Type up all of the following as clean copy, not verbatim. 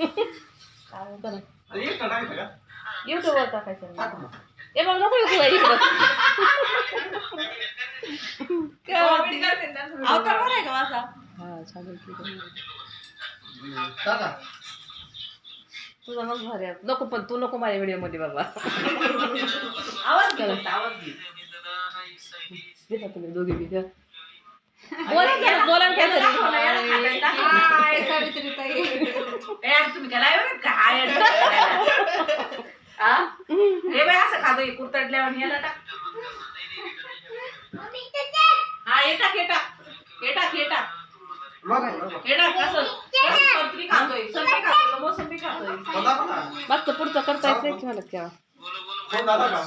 काय बरं एक टाकायचं का युट्यूबवर टाकायचं टाक मग. ए मग नको युट्यूब इकडं अवतार बरं आहे का माझा हा चालेल ठीक आहे टाका. तुझा मग भारी आहे. नको पण तू नको माझ्या व्हिडिओ मध्ये बाबा आवाज घे फक्त, आवाज घे. घेता तुम्ही दोघी बी घ्या. बोला ना काहीतरी हाय, सावित्रीताई. ए, यार, तुम्ही काय live आहेत का? हाय, यार. हा? हे बाई असं खातो कुरतडल्यावर याला टाक. हा, हे टाक, हे टाक. हे टाक, हे टाक. मग हे टाक, असं. संत्री खातोय, संत्री खातोय, मोसंबी खातोय. बघा बघा. मागचं पुढचं करता येत नाही की मला केव्हा फोन झाला का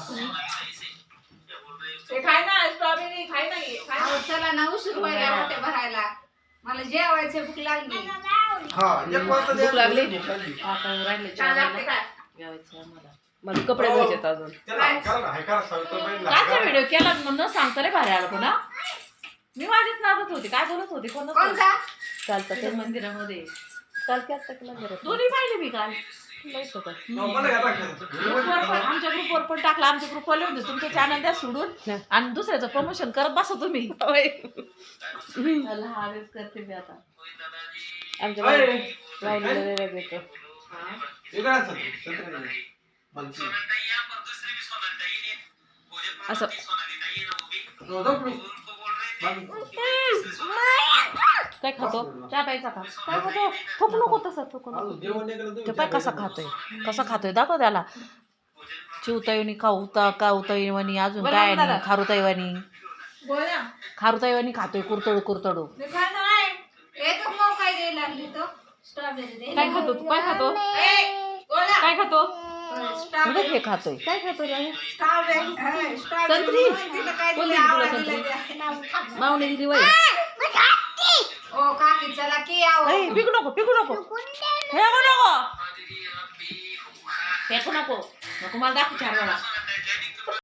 हे खाय ना, स्ट्रॉबेरी खाय ना, हे खाय ना. अहो, चला ना उशीर व्हायला होते भरायला मला जेवायचं भूक लागली हा एक वाजता भूक लागली भूक लागली. आता राहिले छान लागते काय? जेवायचं आम्हाला मला कपडे धुवायचे अजून त्याला करा ना, हाय करा, सावित्रीबाईला कालचा करा. व्हिडिओ केला म्हणून सांगता रे भारी आला पुन्हा मी माझीच नाचत होती काय बोलत होती कोणता कालचा ते मंदिरामध्ये काल काय आता केला घरात दोन्ही पाहिले मी काल. माहित होतं. हो, मला घ्या टाका. ग्रुपवर पण, आमच्या ग्रुपवर पण टाकला, आमच्या ग्रुपवर होते तुमचं चॅनल द्या सोडून आणि दुसऱ्याचं प्रमोशन करत बसा तुम्ही. होय. मला हा वेळेस करते मी आता. आमच्या होय. राहिलेलं वेगळं घेतो हे करा ना, संत्री. मनची. असं हो, जाऊ तुम्ही. काय खातो चहा प्यायचा का काय खातो थोकू नको तसं थोकू नको अजून जेवण नाही केलं ते तुम्ही. पाय कसा खातोय दाखव त्याला चिवताईवानी कावताई वाणी अजून काय नाही खारुताईवानी बोला. खारुताईवानी खातोय कुरतडू मी खाय ना नाही. एकच मग काय द्यायला लागली तो स्ट्रॉबेरी काय खातो तू काय खातो ए, बोला. काय खातो स्ट्रॉबेरी हे खातोय काय खातो रे? स्ट्रॉबेरी संत्री? तिला काय कोण दिलं दिली तुला आवडीला संत्री? द्या. मावणी दिली वय ओ काकी चला की आहो पिकू नको फेकू नको मला दाखव चार वेळा